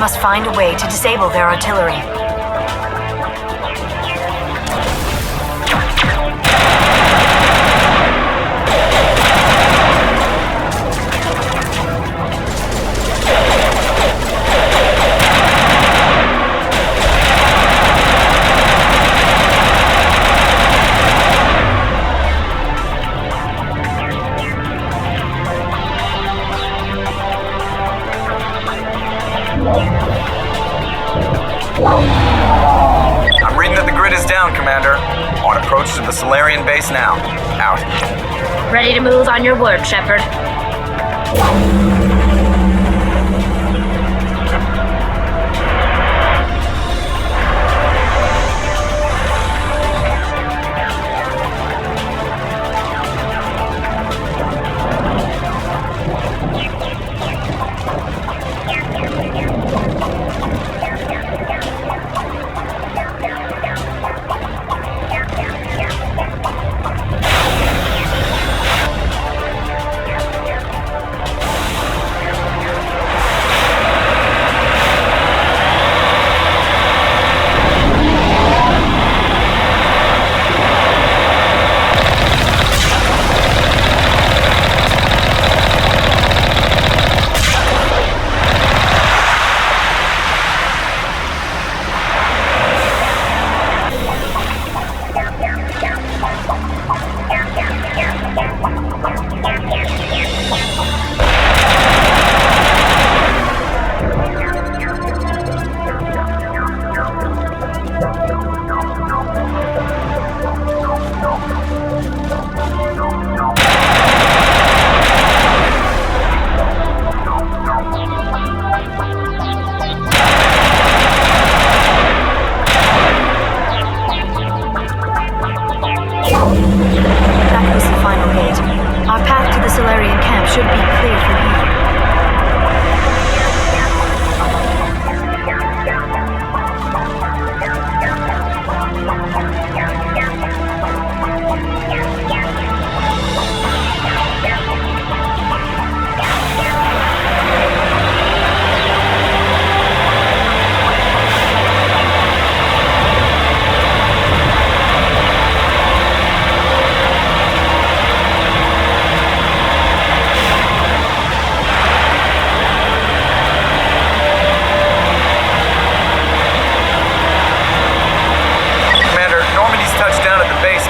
must find a way to disable their artillery. I'm reading that the grid is down, Commander. On approach to the Solarian base now. Out. Ready to move on your word, Shepard. That was the final gate. Our path to the Solarian camp should be clear from here.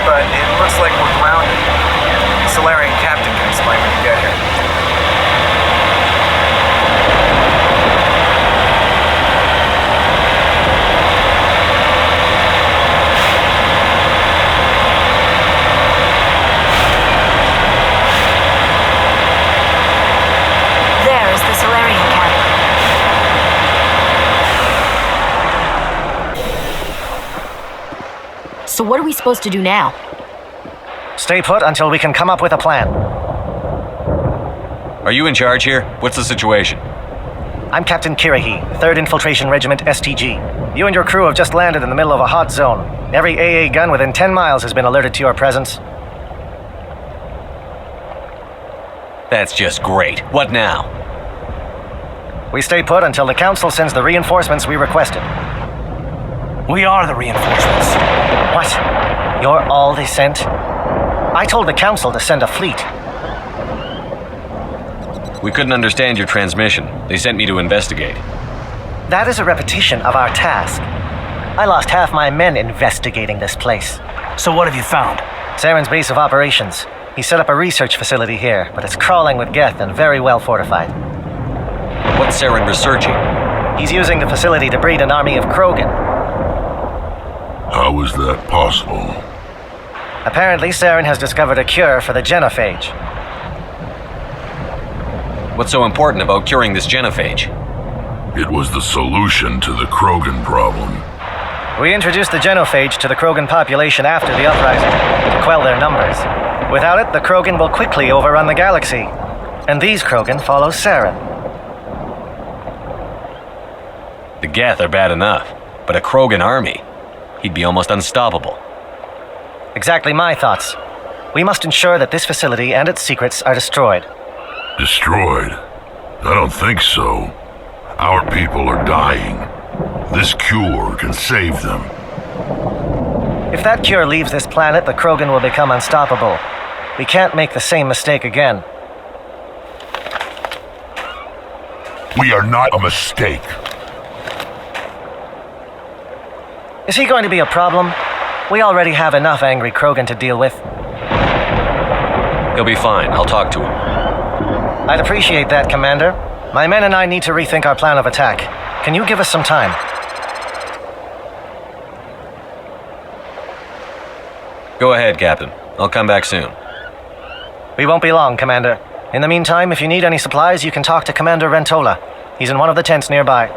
But it looks like we're grounded. The Solarian captain can explain when we get here. There is the Solarian camp. So what are we supposed to do now? Stay put until we can come up with a plan. Are you in charge here? What's the situation? I'm Captain Kirahi, 3rd Infiltration Regiment STG. You and your crew have just landed in the middle of a hot zone. Every AA gun within 10 miles has been alerted to your presence. That's just great. What now? We stay put until the Council sends the reinforcements we requested. We are the reinforcements. What? You're all they sent? I told the Council to send a fleet. We couldn't understand your transmission. They sent me to investigate. That is a repetition of our task. I lost half my men investigating this place. So what have you found? Saren's base of operations. He set up a research facility here, but it's crawling with Geth and very well fortified. What's Saren researching? He's using the facility to breed an army of Krogan. How is that possible? Apparently, Saren has discovered a cure for the genophage. What's so important about curing this genophage? It was the solution to the Krogan problem. We introduced the genophage to the Krogan population after the uprising to quell their numbers. Without it, the Krogan will quickly overrun the galaxy. And these Krogan follow Saren. The Geth are bad enough, but a Krogan army? He'd be almost unstoppable. Exactly my thoughts. We must ensure that this facility and its secrets are destroyed. Destroyed? I don't think so. Our people are dying. This cure can save them. If that cure leaves this planet, the Krogan will become unstoppable. We can't make the same mistake again. We are not a mistake. Is he going to be a problem? We already have enough angry Krogan to deal with. He'll be fine. I'll talk to him. I'd appreciate that, Commander. My men and I need to rethink our plan of attack. Can you give us some time? Go ahead, Captain. I'll come back soon. We won't be long, Commander. In the meantime, if you need any supplies, you can talk to Commander Rentola. He's in one of the tents nearby.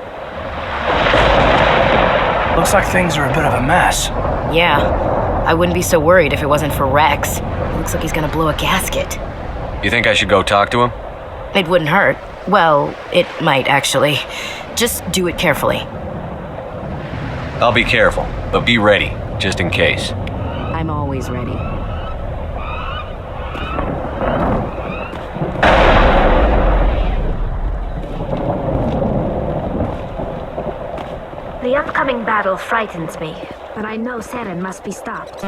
Looks like things are a bit of a mess. Yeah, I wouldn't be so worried if it wasn't for Rex. It looks like he's gonna blow a gasket. You think I should go talk to him? It wouldn't hurt. Well, it might actually. Just do it carefully. I'll be careful, but be ready, just in case. I'm always ready. The upcoming battle frightens me, but I know Saren must be stopped.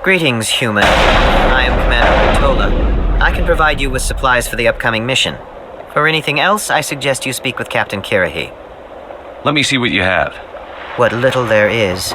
Greetings, human. I am Commander Rentola. I can provide you with supplies for the upcoming mission. For anything else, I suggest you speak with Captain Kirahi. Let me see what you have. What little there is.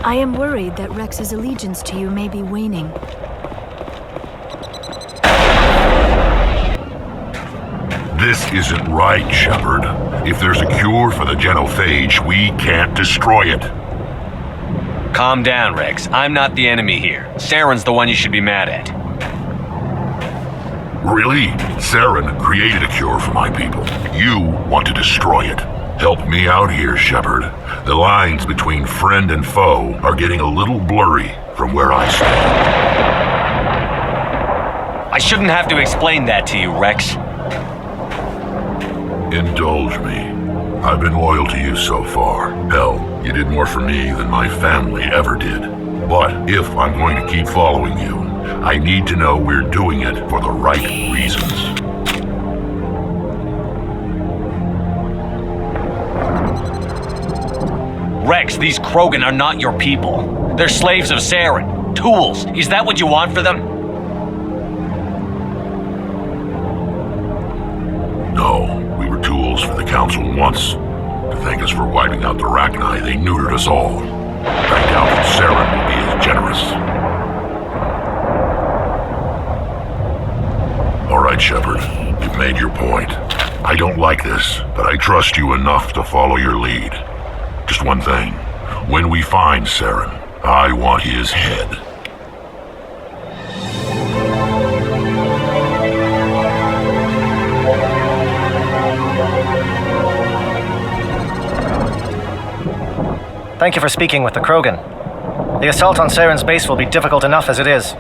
I am worried that Rex's allegiance to you may be waning. This isn't right, Shepard. If there's a cure for the genophage, we can't destroy it. Calm down, Rex. I'm not the enemy here. Saren's the one you should be mad at. Really? Saren created a cure for my people. You want to destroy it. Help me out here, Shepard. The lines between friend and foe are getting a little blurry from where I stand. I shouldn't have to explain that to you, Rex. Indulge me. I've been loyal to you so far. Hell, you did more for me than my family ever did. But if I'm going to keep following you, I need to know we're doing it for the right reasons. Rex, these Krogan are not your people. They're slaves of Saren. Tools. Is that what you want for them? No, we were tools for the Council once. To thank us for wiping out the Rachni, they neutered us all. I doubt that Saren will be as generous. All right, Shepard. You've made your point. I don't like this, but I trust you enough to follow your lead. Just one thing. When we find Saren, I want his head. Thank you for speaking with the Krogan. The assault on Saren's base will be difficult enough as it is.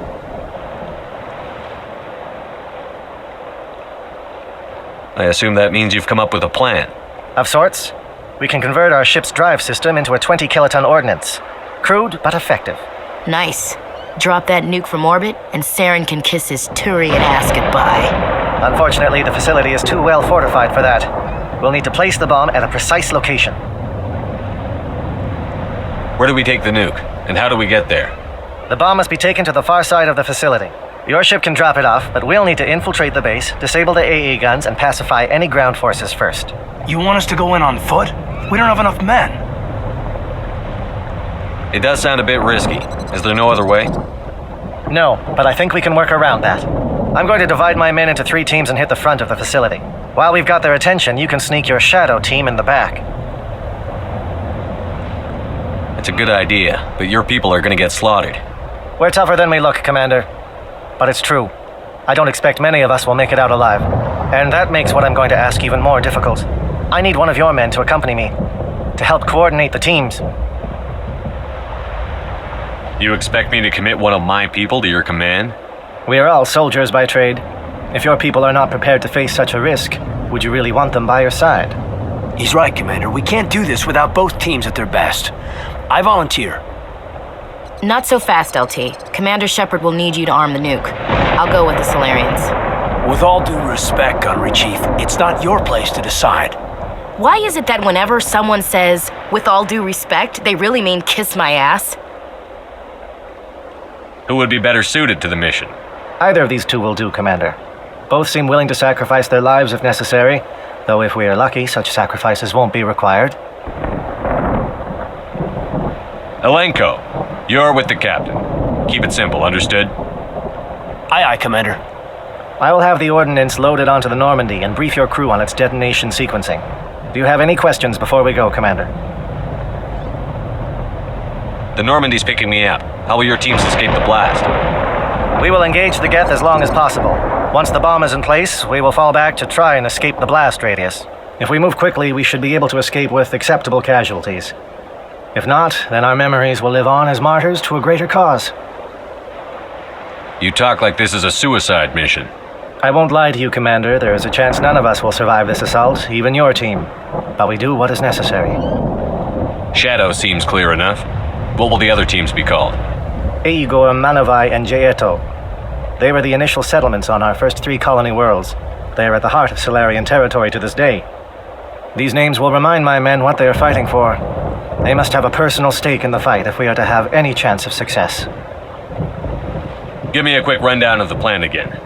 I assume that means you've come up with a plan. Of sorts. We can convert our ship's drive system into a 20-kiloton ordnance. Crude, but effective. Nice. Drop that nuke from orbit, and Saren can kiss his Turian ass goodbye. Unfortunately, the facility is too well fortified for that. We'll need to place the bomb at a precise location. Where do we take the nuke? And how do we get there? The bomb must be taken to the far side of the facility. Your ship can drop it off, but we'll need to infiltrate the base, disable the AA guns, and pacify any ground forces first. You want us to go in on foot? We don't have enough men. It does sound a bit risky. Is there no other way? No, but I think we can work around that. I'm going to divide my men into 3 teams and hit the front of the facility. While we've got their attention, you can sneak your shadow team in the back. It's a good idea, but your people are gonna get slaughtered. We're tougher than we look, Commander. But it's true. I don't expect many of us will make it out alive. And that makes what I'm going to ask even more difficult. I need one of your men to accompany me, to help coordinate the teams. You expect me to commit one of my people to your command? We are all soldiers by trade. If your people are not prepared to face such a risk, would you really want them by your side? He's right, Commander. We can't do this without both teams at their best. I volunteer. Not so fast, LT. Commander Shepard will need you to arm the nuke. I'll go with the Solarians. With all due respect, Gunnery Chief, it's not your place to decide. Why is it that whenever someone says, with all due respect, they really mean kiss my ass? Who would be better suited to the mission? Either of these 2 will do, Commander. Both seem willing to sacrifice their lives if necessary, though if we are lucky, such sacrifices won't be required. Elenko, you're with the captain. Keep it simple, understood? Aye, aye, Commander. I will have the ordnance loaded onto the Normandy and brief your crew on its detonation sequencing. Do you have any questions before we go, Commander? The Normandy's picking me up. How will your teams escape the blast? We will engage the Geth as long as possible. Once the bomb is in place, we will fall back to try and escape the blast radius. If we move quickly, we should be able to escape with acceptable casualties. If not, then our memories will live on as martyrs to a greater cause. You talk like this is a suicide mission. I won't lie to you, Commander. There is a chance none of us will survive this assault, even your team. But we do what is necessary. Shadow seems clear enough. What will the other teams be called? Igor, Manovai, and Jaeto. They were the initial settlements on our first 3 colony worlds. They are at the heart of Solarian territory to this day. These names will remind my men what they are fighting for. They must have a personal stake in the fight if we are to have any chance of success. Give me a quick rundown of the plan again.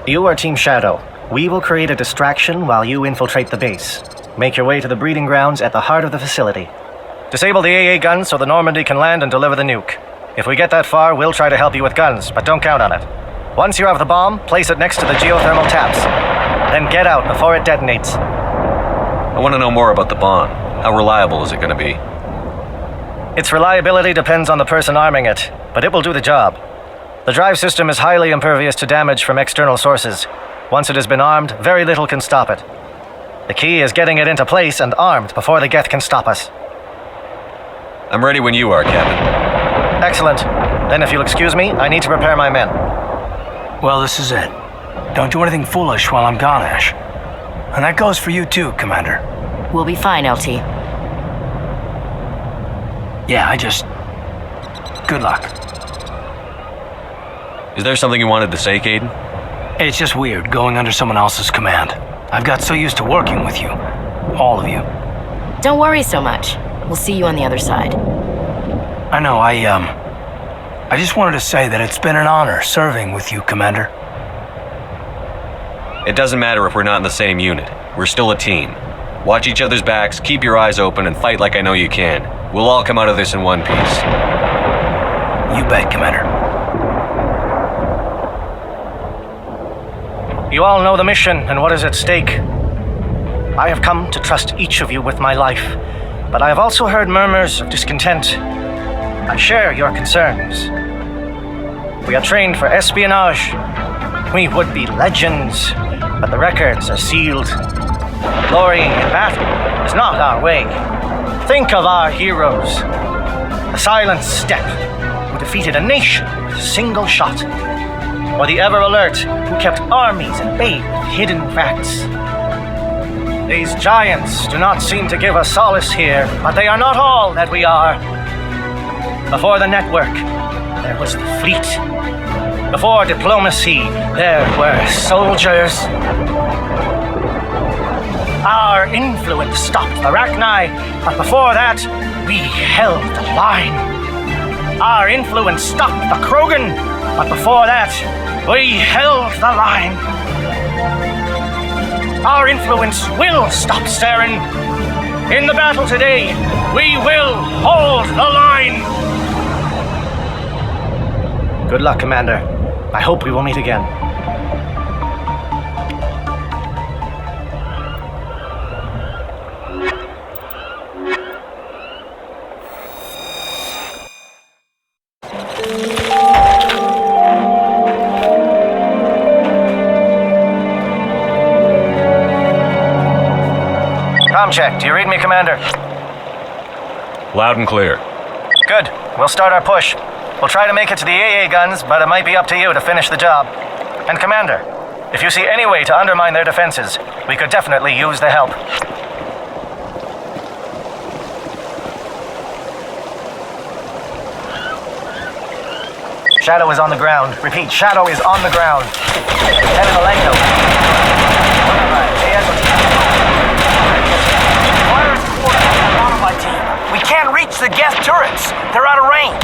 You are Team Shadow. We will create a distraction while you infiltrate the base. Make your way to the breeding grounds at the heart of the facility. Disable the AA guns so the Normandy can land and deliver the nuke. If we get that far, we'll try to help you with guns, but don't count on it. Once you have the bomb, place it next to the geothermal taps. Then get out before it detonates. I want to know more about the bomb. How reliable is it going to be? Its reliability depends on the person arming it, but it will do the job. The drive system is highly impervious to damage from external sources. Once it has been armed, very little can stop it. The key is getting it into place and armed before the Geth can stop us. I'm ready when you are, Captain. Excellent. Then if you'll excuse me, I need to prepare my men. Well, this is it. Don't do anything foolish while I'm gone, Ash. And that goes for you too, Commander. We'll be fine, LT. Yeah, good luck. Is there something you wanted to say, Caden? It's just weird going under someone else's command. I've got so used to working with you. All of you. Don't worry so much. We'll see you on the other side. I know, I just wanted to say that it's been an honor serving with you, Commander. It doesn't matter if we're not in the same unit. We're still a team. Watch each other's backs, keep your eyes open, and fight like I know you can. We'll all come out of this in one piece. You bet, Commander. You all know the mission and what is at stake. I have come to trust each of you with my life, but I have also heard murmurs of discontent. I share your concerns. We are trained for espionage. We would be legends, but the records are sealed. Glorying in battle is not our way. Think of our heroes. The Silent Step, who defeated a nation with a single shot. Or the Ever Alert, who kept armies at bay with hidden facts. These giants do not seem to give us solace here, but they are not all that we are. Before the network, there was the fleet. Before diplomacy, there were soldiers. Our influence stopped the Rachni, but before that, we held the line. Our influence stopped the Krogan, but before that, we held the line. Our influence will stop Saren. In the battle today, we will hold the line. Good luck, Commander. I hope we will meet again. Check. Do you read me, Commander? Loud and clear. Good. We'll start our push. We'll try to make it to the AA guns, but it might be up to you to finish the job. And Commander, if you see any way to undermine their defenses, we could definitely use the help. Shadow is on the ground. Repeat, Shadow is on the ground. Lieutenant Malenko. We can't reach the Geth turrets. They're out of range.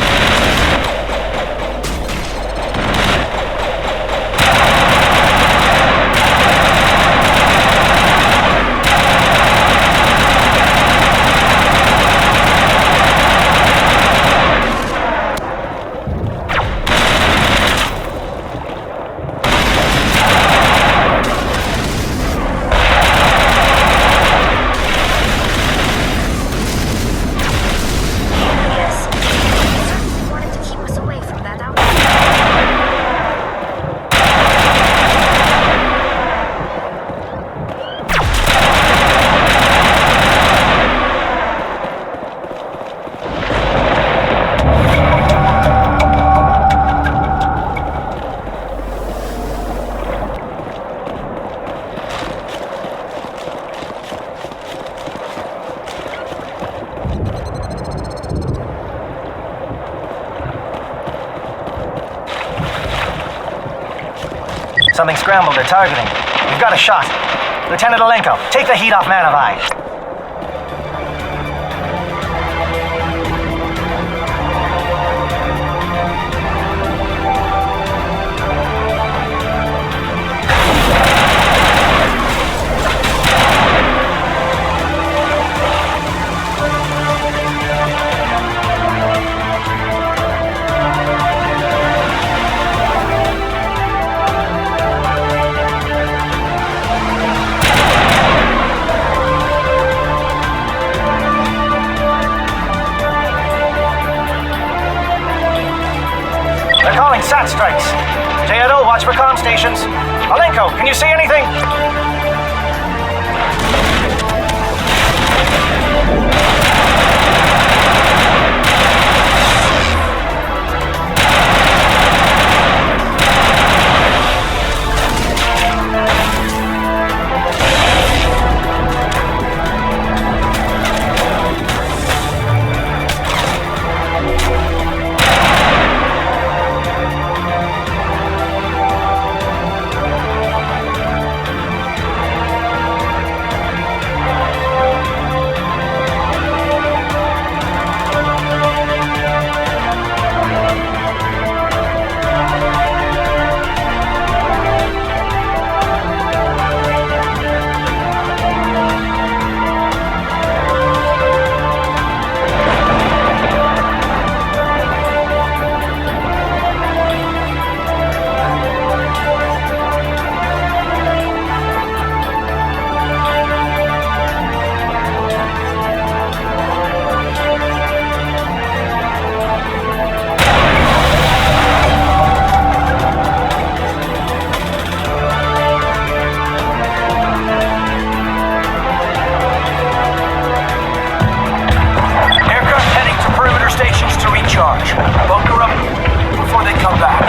Something scrambled their targeting. We've got a shot. Lieutenant Alenko, take the heat off Manavai. SAT strikes. JNO, watch for comm stations. Alenko, can you see anything? Bunker up before they come back.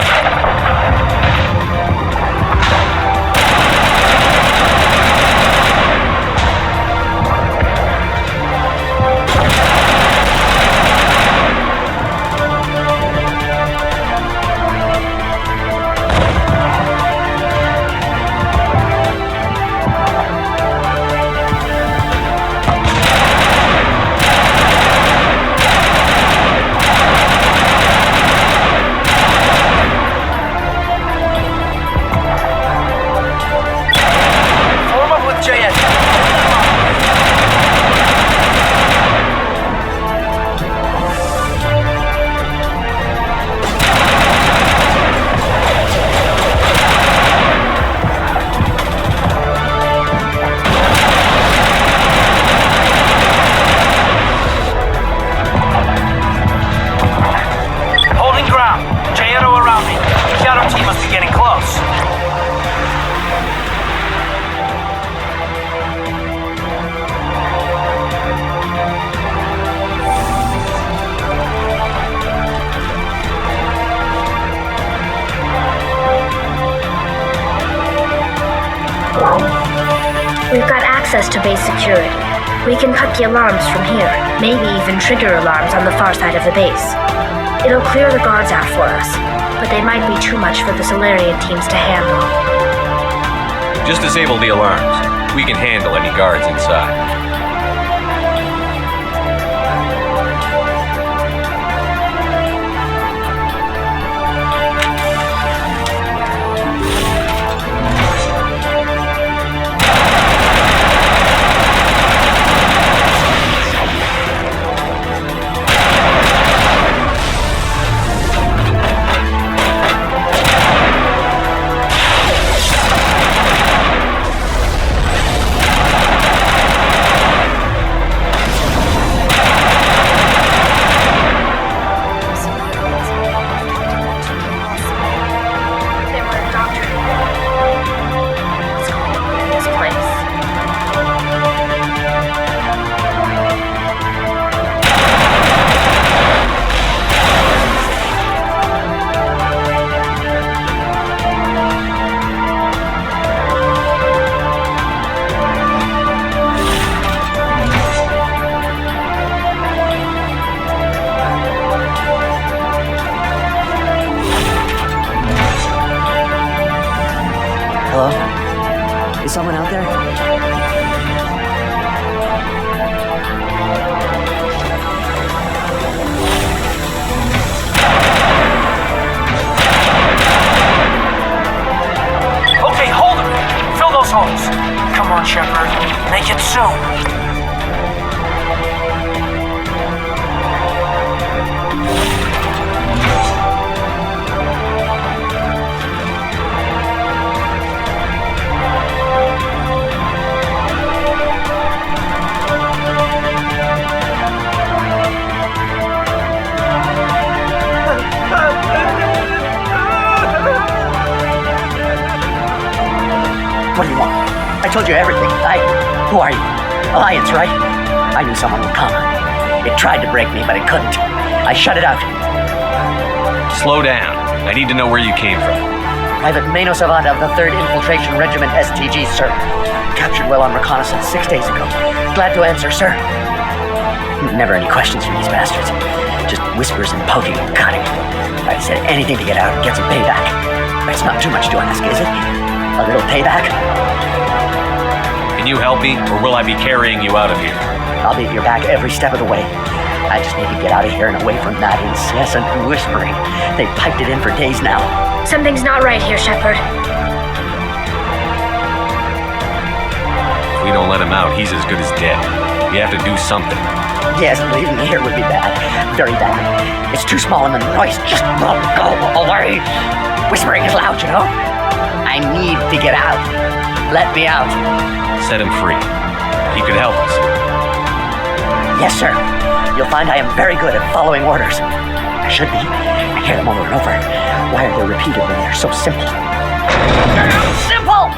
Form up with JS. Holding ground. Jaeto around me. Shadow team must be getting close. We've got access to base security. We can cut the alarms from here, maybe even trigger alarms on the far side of the base. It'll clear the guards out for us, but they might be too much for the Solarian teams to handle. Just disable the alarms. We can handle any guards inside. They were indoctrinated. What's going on in this place? Hello? Is someone out there? Okay, hold them. Fill those holes. Come on, Shepard. Make it soon. What do you want? I told you everything. Who are you? Alliance, right? I knew someone would come. It tried to break me, but it couldn't. I shut it out. Slow down. I need to know where you came from. Private Mano Savant of the 3rd Infiltration Regiment STG, sir. Captured while on reconnaissance 6 days ago. Glad to answer, sir. Never any questions from these bastards. Just whispers and poking and cutting. I said anything to get out and get some payback. That's not too much to ask, is it? A little payback? Can you help me, or will I be carrying you out of here? I'll be at your back every step of the way. I just need to get out of here and away from that incessant whispering. They've piped it in for days now. Something's not right here, Shepard. If we don't let him out, he's as good as dead. We have to do something. Yes, leaving me here would be bad. Very bad. It's too small and the noise just won't go away. Whispering is loud, you know? I need to get out. Let me out. Set him free. He could help us. Yes, sir. You'll find I am very good at following orders. I should be. I hear them over and over. Why are they repeated when they're so simple? Simple!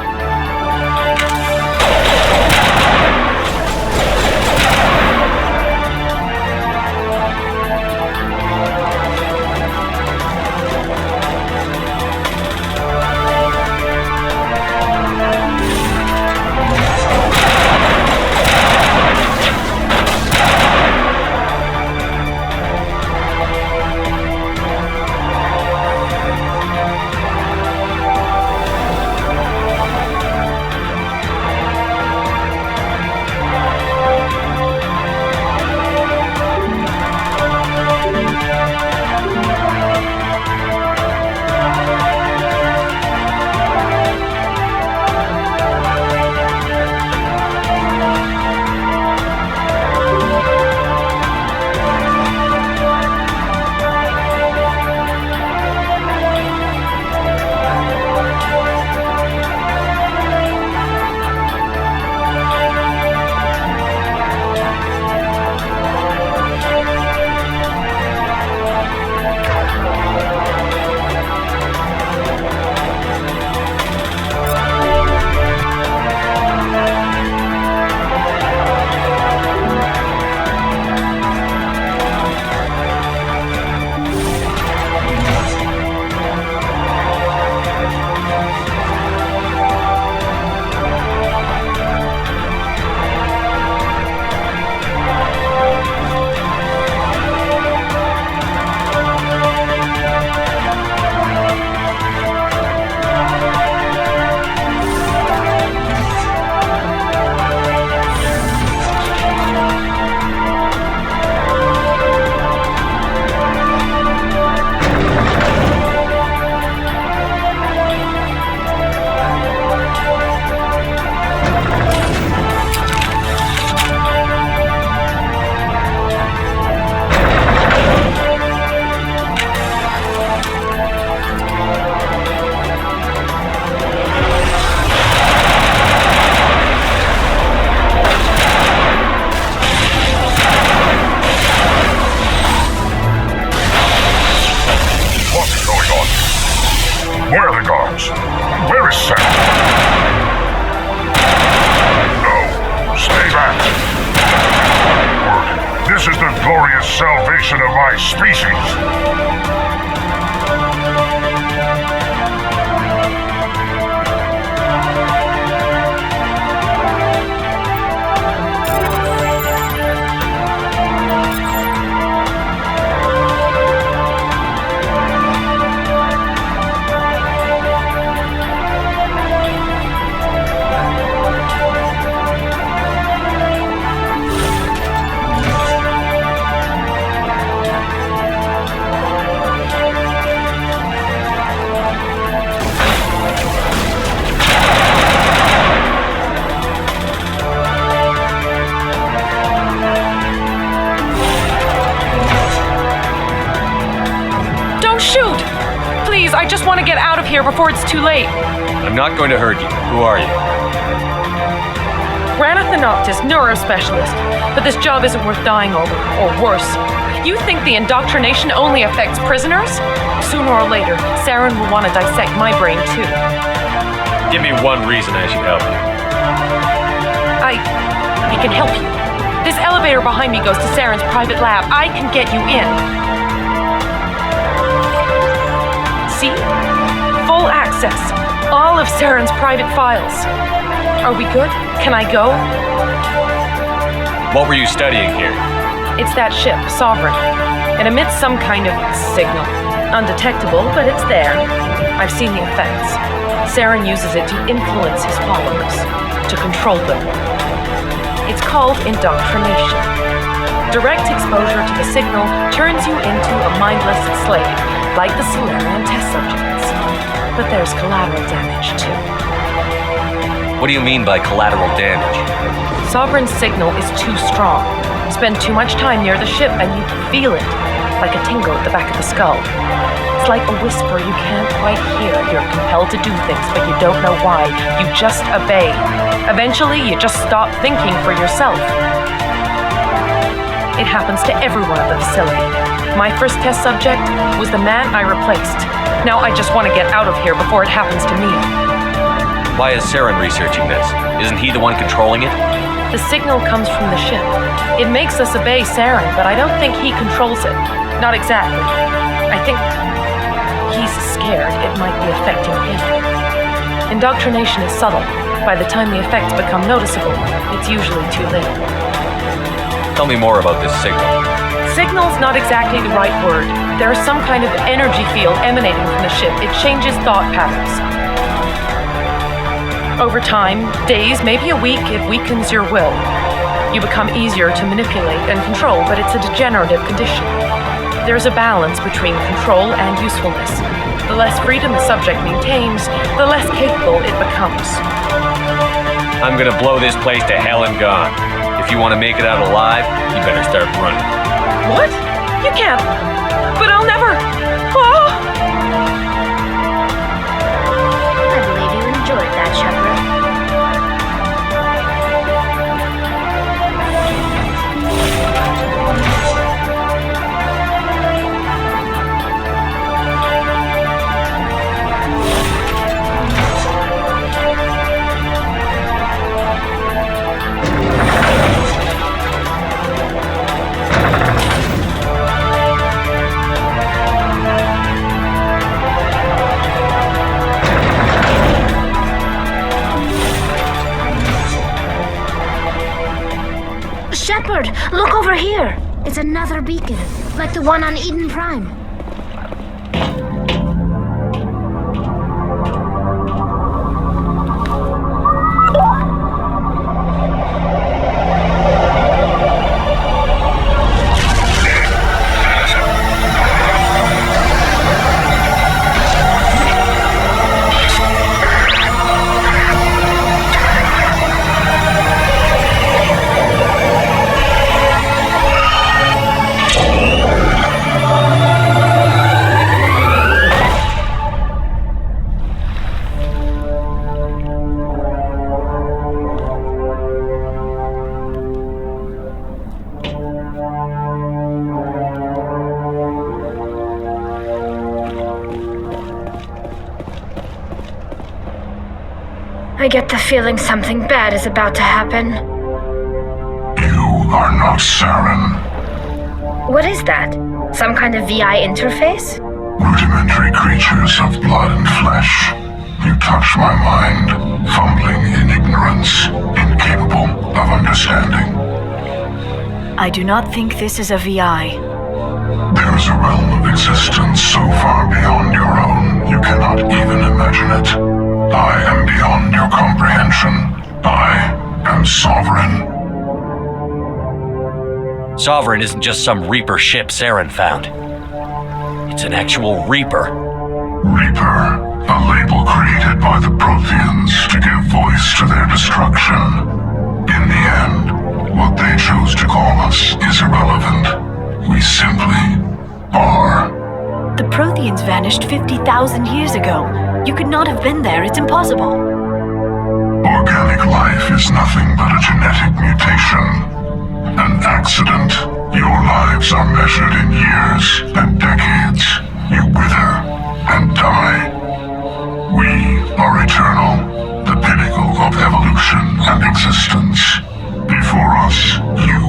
Shoot! Please, I just want to get out of here before it's too late. I'm not going to hurt you. Who are you? Ranathanoptis, neurospecialist. But this job isn't worth dying over, or worse. You think the indoctrination only affects prisoners? Sooner or later, Saren will want to dissect my brain too. Give me one reason I should help you. I can help you. This elevator behind me goes to Saren's private lab. I can get you in. See? Full access. All of Saren's private files. Are we good? Can I go? What were you studying here? It's that ship, Sovereign. It emits some kind of signal. Undetectable, but it's there. I've seen the effects. Saren uses it to influence his followers, to control them. It's called indoctrination. Direct exposure to the signal turns you into a mindless slave, like the Solarian test subjects. But there's collateral damage, too. What do you mean by collateral damage? Sovereign's signal is too strong. Spend too much time near the ship and you feel it, like a tingle at the back of the skull. It's like a whisper you can't quite hear. You're compelled to do things, but you don't know why. You just obey. Eventually, you just stop thinking for yourself. It happens to everyone at the facility. My first test subject was the man I replaced. Now I just want to get out of here before it happens to me. Why is Saren researching this? Isn't he the one controlling it? The signal comes from the ship. It makes us obey Saren, but I don't think he controls it. Not exactly. I think he's scared it might be affecting him. Indoctrination is subtle. By the time the effects become noticeable, it's usually too late. Tell me more about this signal. Signal's not exactly the right word. There is some kind of energy field emanating from the ship. It changes thought patterns. Over time, days, maybe a week, it weakens your will. You become easier to manipulate and control, but it's a degenerative condition. There's a balance between control and usefulness. The less freedom the subject maintains, the less capable it becomes. I'm gonna blow this place to hell and gone. If you want to make it out alive, you better start running. What? You can't. But I'll never. Oh! I believe you enjoyed that, Shepard. Shepard, look over here. It's another beacon, like the one on Eden Prime. I get the feeling something bad is about to happen. You are not Saren. What is that? Some kind of VI interface? Rudimentary creatures of blood and flesh. You touch my mind, fumbling in ignorance, incapable of understanding. I do not think this is a VI. There is a realm of existence so far beyond your own, you cannot even imagine it. I am beyond your comprehension. I am Sovereign. Sovereign isn't just some Reaper ship Saren found. It's an actual Reaper. Reaper, a label created by the Protheans to give voice to their destruction. In the end, what they chose to call us is irrelevant. We simply are. The Protheans vanished 50,000 years ago. You could not have been there. It's impossible. Organic life is nothing but a genetic mutation. An accident. Your lives are measured in years and decades. You wither and die. We are eternal, the pinnacle of evolution and existence. Before us, you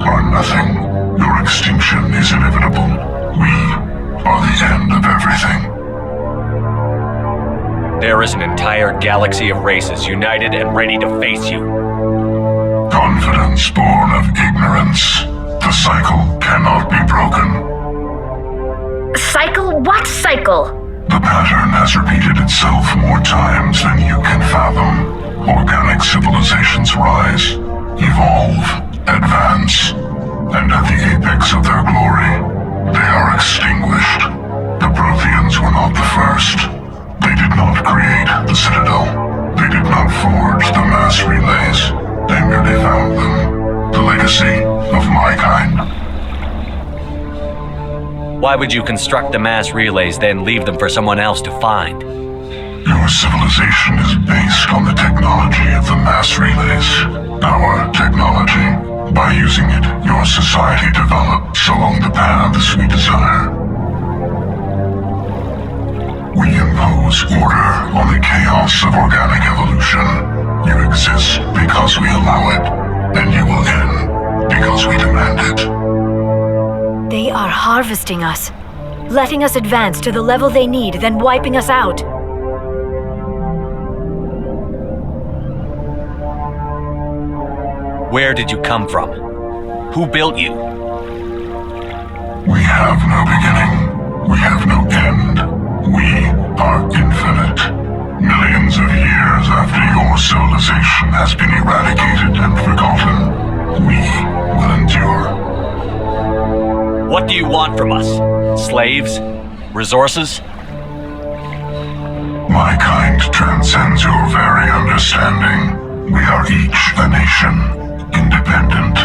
are nothing. Your extinction is inevitable. We are the end of everything. There is an entire galaxy of races united and ready to face you. Confidence born of ignorance. The cycle cannot be broken. Cycle? What cycle? The pattern has repeated itself more times than you can fathom. Organic civilizations rise, evolve, advance, and at the apex of their glory, they are extinguished. The Protheans were not the first. They did not create the Citadel. They did not forge the mass relays. They merely found them. The legacy of my kind. Why would you construct the mass relays, then leave them for someone else to find? Your civilization is based on the technology of the mass relays. Our technology. By using it, your society develops along the paths we desire. We impose order on the chaos of organic evolution. You exist because we allow it, and you will end because we demand it. They are harvesting us, letting us advance to the level they need, then wiping us out. Where did you come from? Who built you? We have no beginning. We have no end. We are infinite. Millions of years after your civilization has been eradicated and forgotten, we will endure. What do you want from us? Slaves? Resources? My kind transcends your very understanding. We are each a nation. Independent,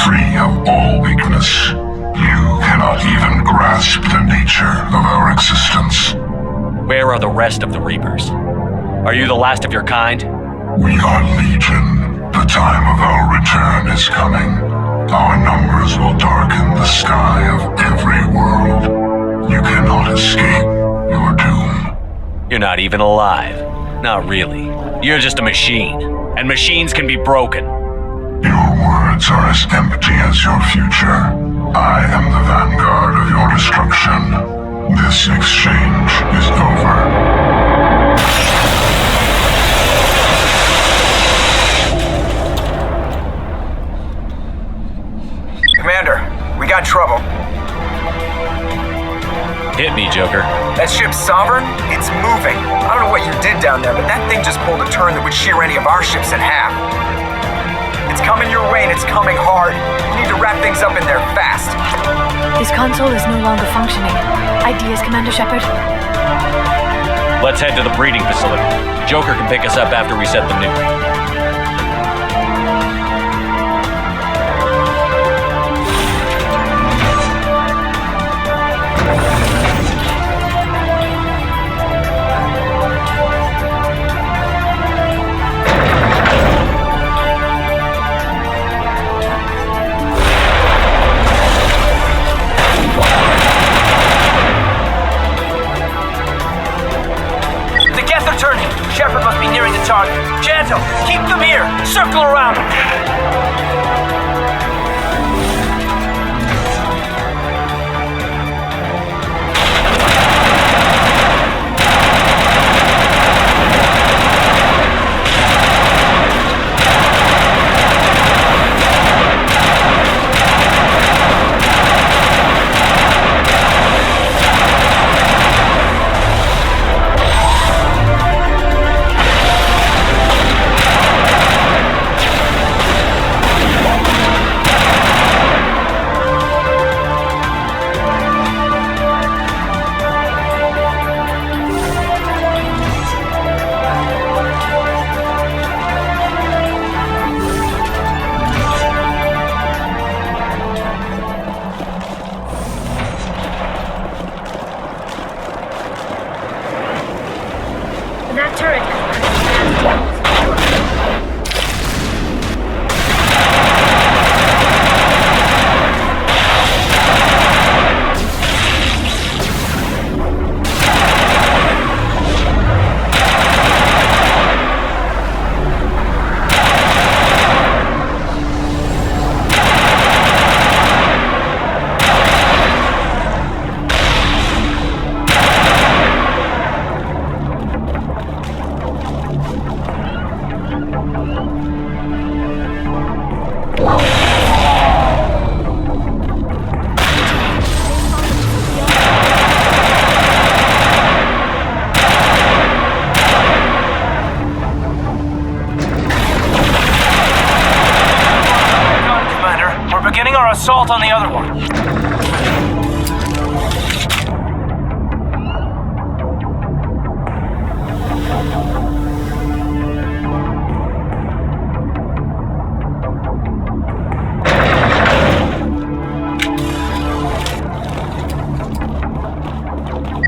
free of all weakness. You cannot even grasp the nature of our existence. Where are the rest of the Reapers? Are you the last of your kind? We are legion. The time of our return is coming. Our numbers will darken the sky of every world. You cannot escape your doom. You're not even alive. Not really. You're just a machine. And machines can be broken. Your words are as empty as your future. I am the vanguard of your destruction. This exchange is over. Commander, we got trouble. Hit me, Joker. That ship's Sovereign? It's moving. I don't know what you did down there, but that thing just pulled a turn that would shear any of our ships in half. It's coming your way and it's coming hard. You need to wrap things up in there fast. This console is no longer functioning. Ideas, Commander Shepard? Let's head to the breeding facility. Joker can pick us up after we set the nuke. Shepard must be nearing the target. Gentle, keep them here. Circle around them.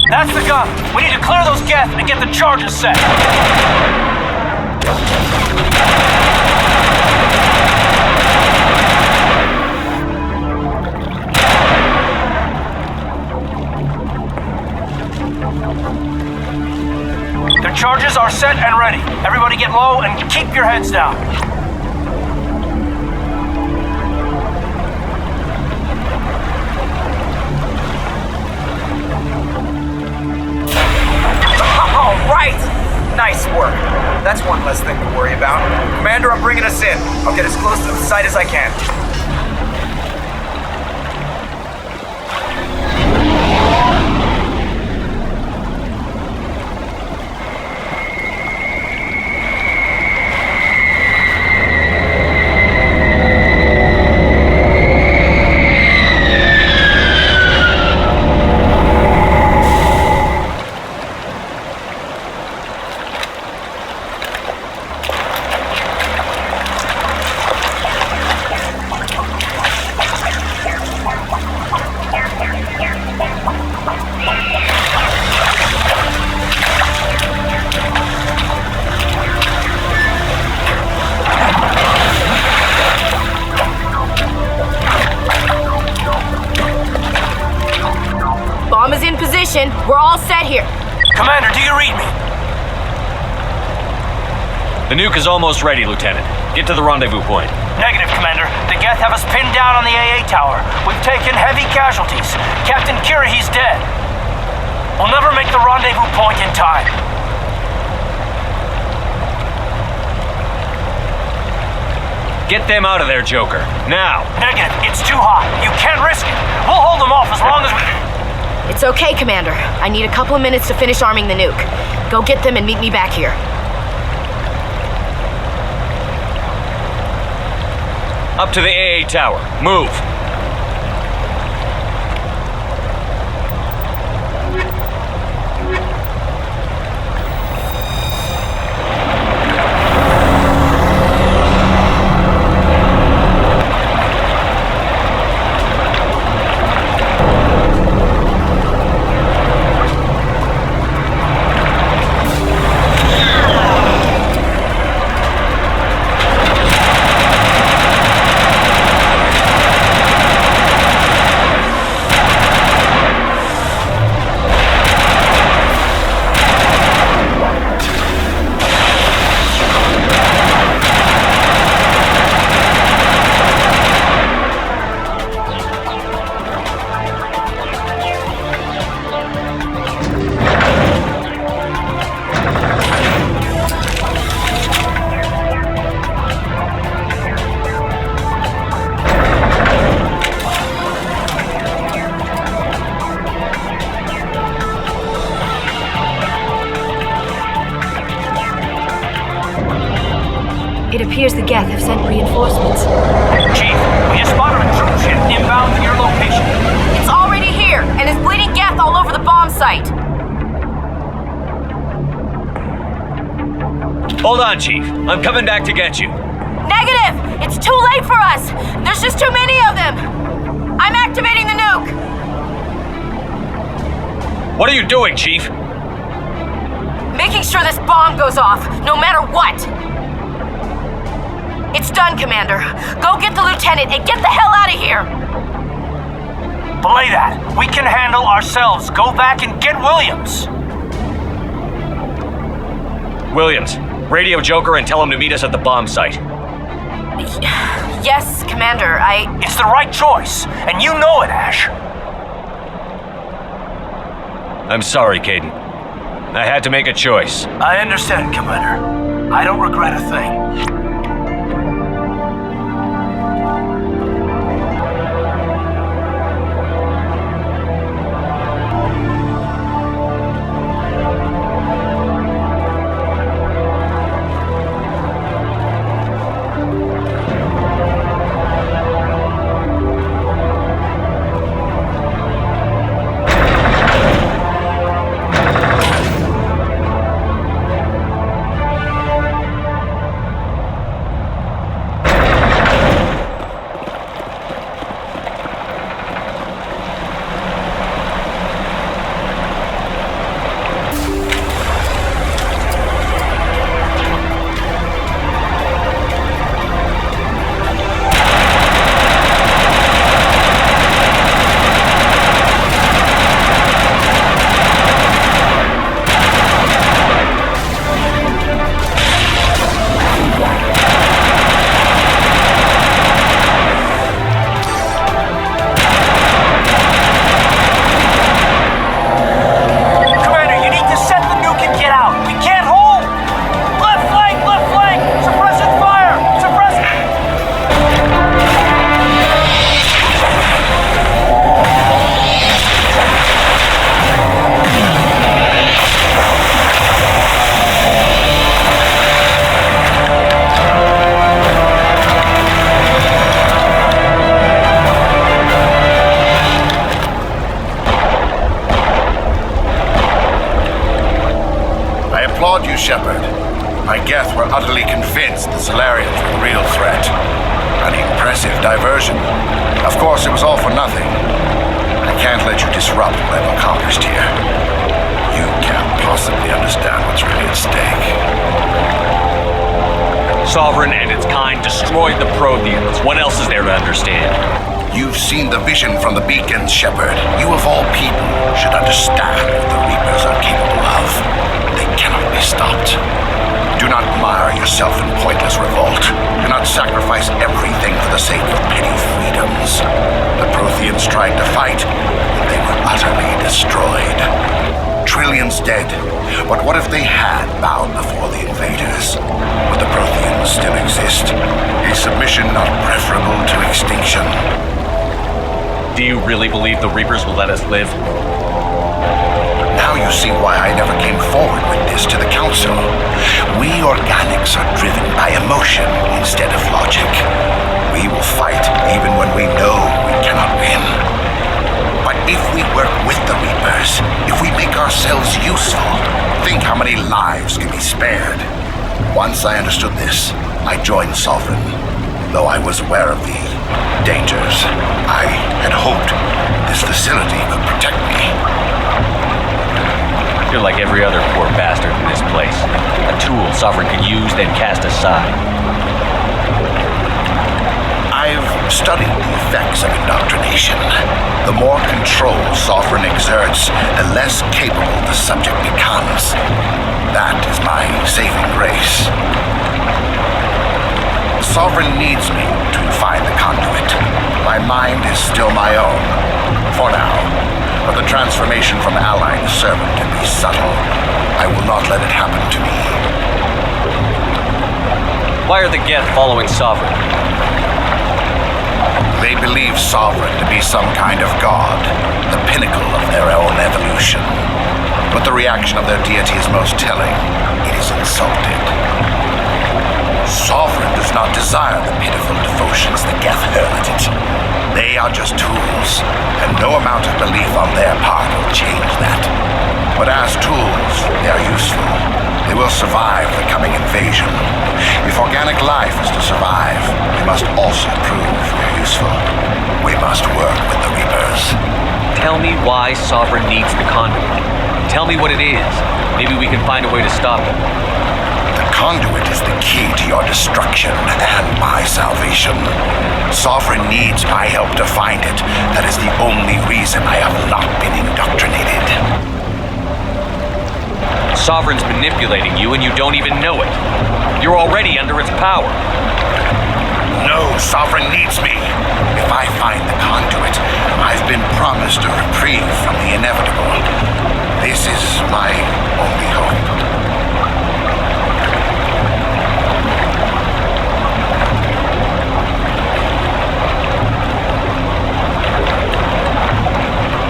That's the gun. We need to clear those geth and get the charges set. The charges are set and ready. Everybody get low and keep your heads down. All right! Nice work. That's one less thing to worry about. Commander, I'm bringing us in. I'll get as close to the site as I can. Bomb is in position. We're all set here. Commander, do you read me? The nuke is almost ready, Lieutenant. Get to the rendezvous point. Negative, Commander. The geth have us pinned down on the AA tower. We've taken heavy casualties. Captain Kirahi's dead. We'll never make the rendezvous point in time. Get them out of there, Joker. Now. Negative. It's too hot. You can't risk it. We'll hold them off as long as we... It's okay, Commander. I need a couple of minutes to finish arming the nuke. Go get them and meet me back here. Up to the AA tower. Move. It appears the Geth have sent reinforcements. Chief, we just spotted a troop ship inbound to your location. It's already here, and there's bleeding Geth all over the bomb site. Hold on, Chief. I'm coming back to get you. Negative! It's too late for us! There's just too many of them! I'm activating the nuke! What are you doing, Chief? Making sure this bomb goes off, no matter what! It's done, Commander. Go get the lieutenant and get the hell out of here! Belay that. We can handle ourselves. Go back and get Williams. Williams, radio Joker and tell him to meet us at the bomb site. Yes, Commander, It's the right choice, and you know it, Ash. I'm sorry, Caden. I had to make a choice. I understand, Commander. I don't regret a thing. applaud you, Shepard. My Geth were utterly convinced the Solarians were the real threat. An impressive diversion. Of course, it was all for nothing. I can't let you disrupt what I've accomplished here. You can't possibly understand what's really at stake. Sovereign and its kind destroyed the Protheans. What else is there to understand? You've seen the vision from the beacons, Shepard. You of all people should understand what the Reapers are capable of. They cannot be stopped. Do not mire yourself in pointless revolt. Do not sacrifice everything for the sake of petty freedoms. The Protheans tried to fight, but they were utterly destroyed. Trillions dead, but what if they had bowed before the invaders? Would the Protheans still exist? A submission not preferable to extinction? Do you really believe the Reapers will let us live? Now you see why I never came forward with this to the Council. We organics are driven by emotion instead of logic. We will fight even when we know we cannot win. But if we work with the Reapers, if we make ourselves useful, think how many lives can be spared. Once I understood this, I joined Sovereign. Though I was aware of the dangers, I had hoped this facility could protect me. You're like every other poor bastard in this place. A tool Sovereign can use, then cast aside. I've studied the effects of indoctrination. The more control Sovereign exerts, the less capable the subject becomes. That is my saving grace. Sovereign needs me to find the conduit. My mind is still my own, for now. But the transformation from ally to servant can be subtle. I will not let it happen to me. Why are the Geth following Sovereign? They believe Sovereign to be some kind of god, the pinnacle of their own evolution. But the reaction of their deity is most telling. It is insulted. Sovereign does not desire the pitiful devotions the Geth hurl at it. They are just tools, and no amount of belief on their part will change that. But as tools, they are useful. They will survive the coming invasion. If organic life is to survive, we must also prove we're useful. We must work with the Reapers. Tell me why Sovereign needs the conduit. Tell me what it is. Maybe we can find a way to stop it. The conduit is the key to your destruction and my salvation. Sovereign needs my help to find it. That is the only reason I have not been indoctrinated. Sovereign's manipulating you and you don't even know it. You're already under its power. No, Sovereign needs me. If I find the conduit, I've been promised a reprieve from the inevitable. This is my only hope.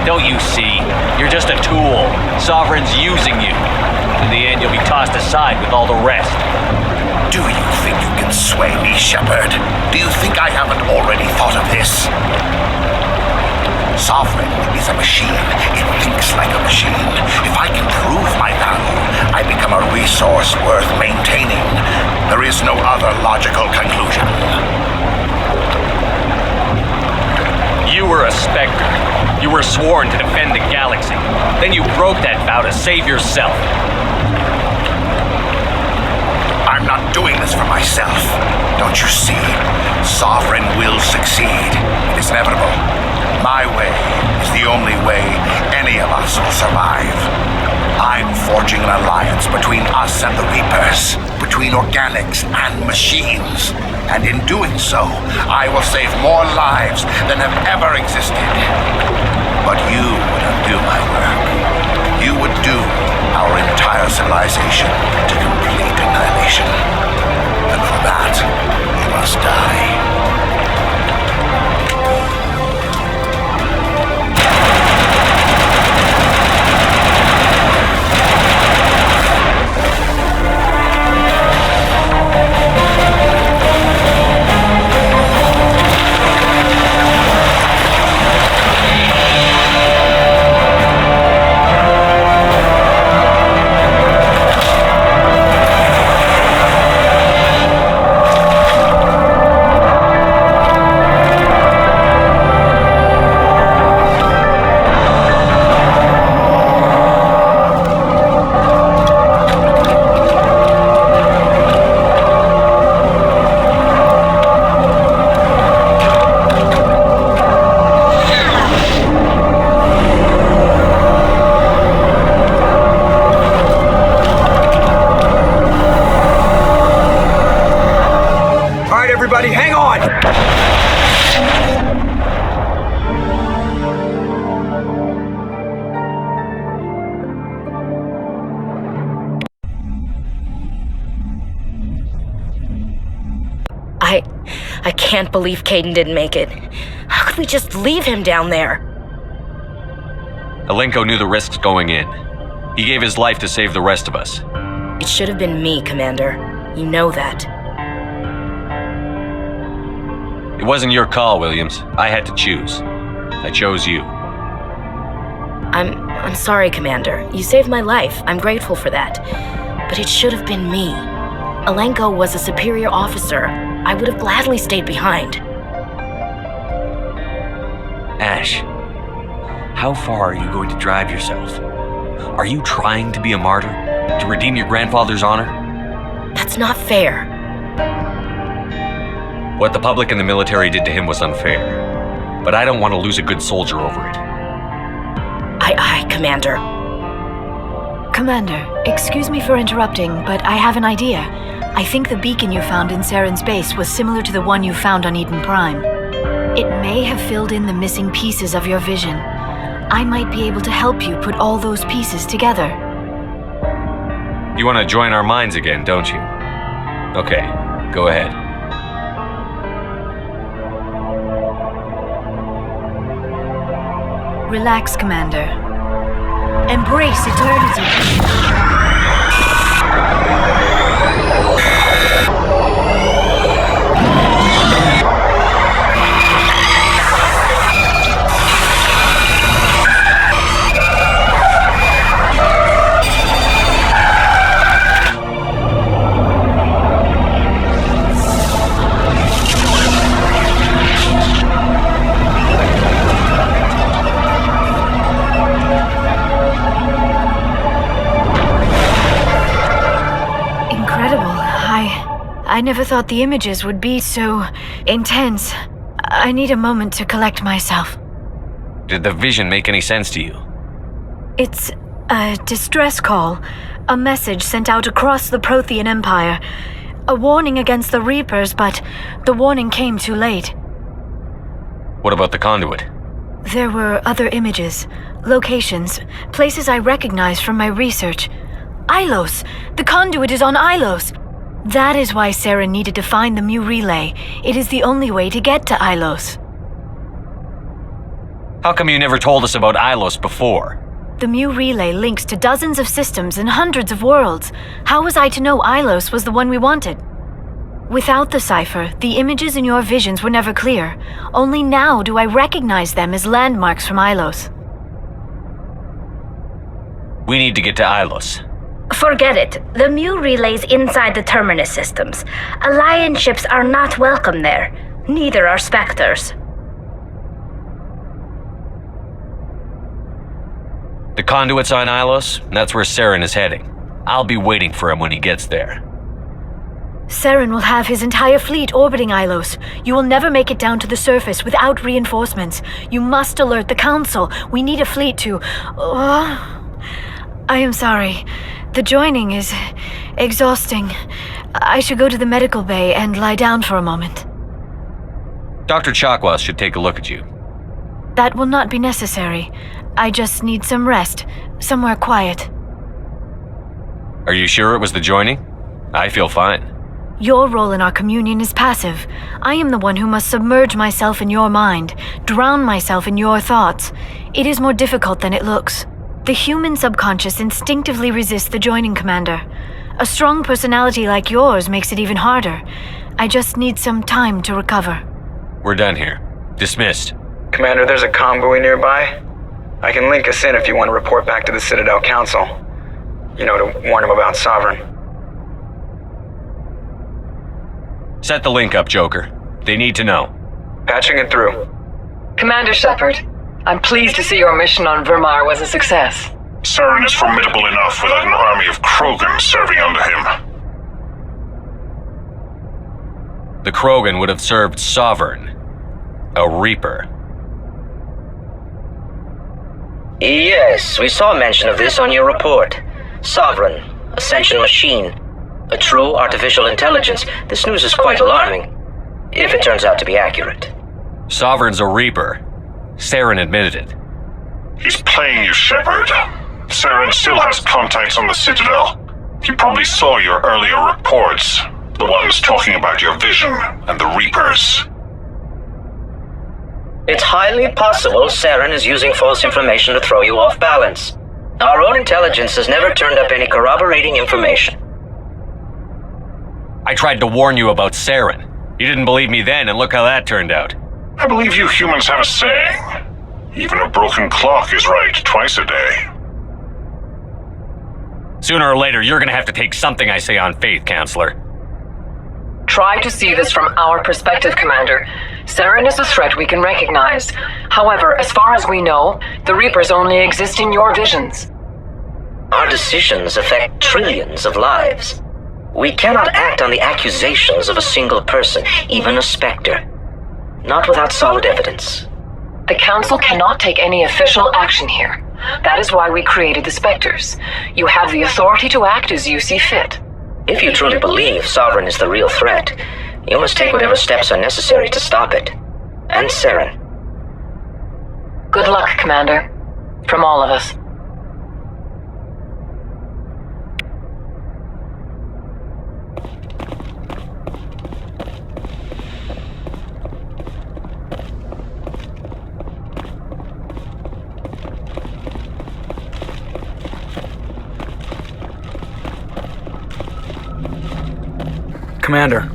Don't you see? You're just a tool. Sovereign's using you. In the end, you'll be tossed aside with all the rest. Do you think you can sway me, Shepard? Do you think I haven't already thought of this? Sovereign is a machine. It thinks like a machine. If I can prove my value, I become a resource worth maintaining. There is no other logical conclusion. You were a Spectre. You were sworn to defend the galaxy. Then you broke that vow to save yourself. I'm not doing this for myself. Don't you see? Sovereign will succeed. It is inevitable. My way is the only way any of us will survive. I'm forging an alliance between us and the Reapers, between organics and machines. And in doing so, I will save more lives than have ever existed. But you would undo my work. You would doom our entire civilization to complete annihilation. And for that, you must die. I can't believe Caden didn't make it. How could we just leave him down there? Alenko knew the risks going in. He gave his life to save the rest of us. It should have been me, Commander. You know that. It wasn't your call, Williams. I had to choose. I chose you. I'm sorry, Commander. You saved my life. I'm grateful for that. But it should have been me. Alenko was a superior officer. I would have gladly stayed behind. Ash, how far are you going to drive yourself? Are you trying to be a martyr? To redeem your grandfather's honor? That's not fair. What the public and the military did to him was unfair. But I don't want to lose a good soldier over it. Aye, Commander. Commander, excuse me for interrupting, but I have an idea. I think the beacon you found in Saren's base was similar to the one you found on Eden Prime. It may have filled in the missing pieces of your vision. I might be able to help you put all those pieces together. You want to join our minds again, don't you? Okay, go ahead. Relax, Commander. Embrace eternity. I never thought the images would be so intense. I need a moment to collect myself. Did the vision make any sense to you? It's a distress call. A message sent out across the Prothean Empire. A warning against the Reapers, but the warning came too late. What about the conduit? There were other images, locations, places I recognized from my research. Ilos! The conduit is on Ilos! That is why Saren needed to find the Mu relay. It is the only way to get to Ilos. How come you never told us about Ilos before? The Mu relay links to dozens of systems and hundreds of worlds. How was I to know Ilos was the one we wanted? Without the cipher, the images in your visions were never clear. Only now do I recognize them as landmarks from Ilos. We need to get to Ilos. Forget it. The Mu relay's inside the Terminus systems. Alliance ships are not welcome there. Neither are Spectres. The conduit's on Ilos, and that's where Saren is heading. I'll be waiting for him when he gets there. Saren will have his entire fleet orbiting Ilos. You will never make it down to the surface without reinforcements. You must alert the Council. We need a fleet to... I am sorry. The joining is exhausting. I should go to the medical bay and lie down for a moment. Dr. Chakwas should take a look at you. That will not be necessary. I just need some rest, somewhere quiet. Are you sure it was the joining? I feel fine. Your role in our communion is passive. I am the one who must submerge myself in your mind, drown myself in your thoughts. It is more difficult than it looks. The human subconscious instinctively resists the joining, Commander. A strong personality like yours makes it even harder. I just need some time to recover. We're done here. Dismissed. Commander, there's a comm buoy nearby. I can link us in if you want to report back to the Citadel Council. You know, to warn them about Sovereign. Set the link up, Joker. They need to know. Patching it through. Commander Shepard, I'm pleased to see your mission on Vermar was a success. Saren is formidable enough without an army of Krogan serving under him. The Krogan would have served Sovereign, a Reaper. Yes, we saw mention of this on your report. Sovereign, Ascension machine, a true artificial intelligence. This news is quite alarming, if it turns out to be accurate. Sovereign's a Reaper. Saren admitted it. He's playing you, Shepard. Saren still has contacts on the Citadel. He probably saw your earlier reports. The ones talking about your vision and the Reapers. It's highly possible Saren is using false information to throw you off balance. Our own intelligence has never turned up any corroborating information. I tried to warn you about Saren. You didn't believe me then, and look how that turned out. I believe you humans have a saying. Even a broken clock is right twice a day. Sooner or later, you're gonna have to take something I say on faith, Counselor. Try to see this from our perspective, Commander. Saren is a threat we can recognize. However, as far as we know, the Reapers only exist in your visions. Our decisions affect trillions of lives. We cannot act on the accusations of a single person, even a Spectre. Not without solid evidence. The Council cannot take any official action here. That is why we created the Spectres. You have the authority to act as you see fit. If you truly believe Sovereign is the real threat, you must take whatever steps are necessary to stop it. And Saren. Good luck, Commander. From all of us. Commander,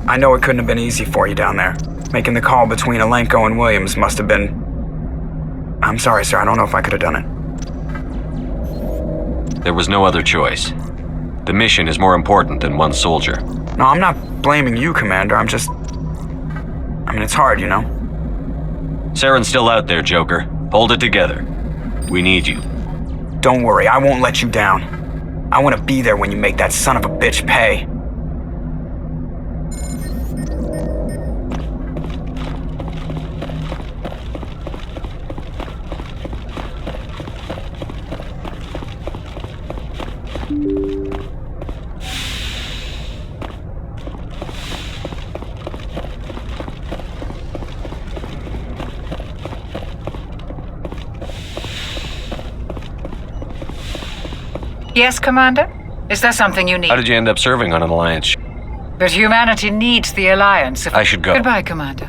I know it couldn't have been easy for you down there. Making the call between Alenko and Williams must have been... I'm sorry, sir. I don't know if I could have done it. There was no other choice. The mission is more important than one soldier. No, I'm not blaming you, Commander. I'm just... it's hard, you know? Saren's still out there, Joker. Hold it together. We need you. Don't worry, I won't let you down. I want to be there when you make that son of a bitch pay. Yes, Commander? Is there something you need? How did you end up serving on an Alliance ship? But humanity needs the Alliance. I should go. Goodbye, Commander.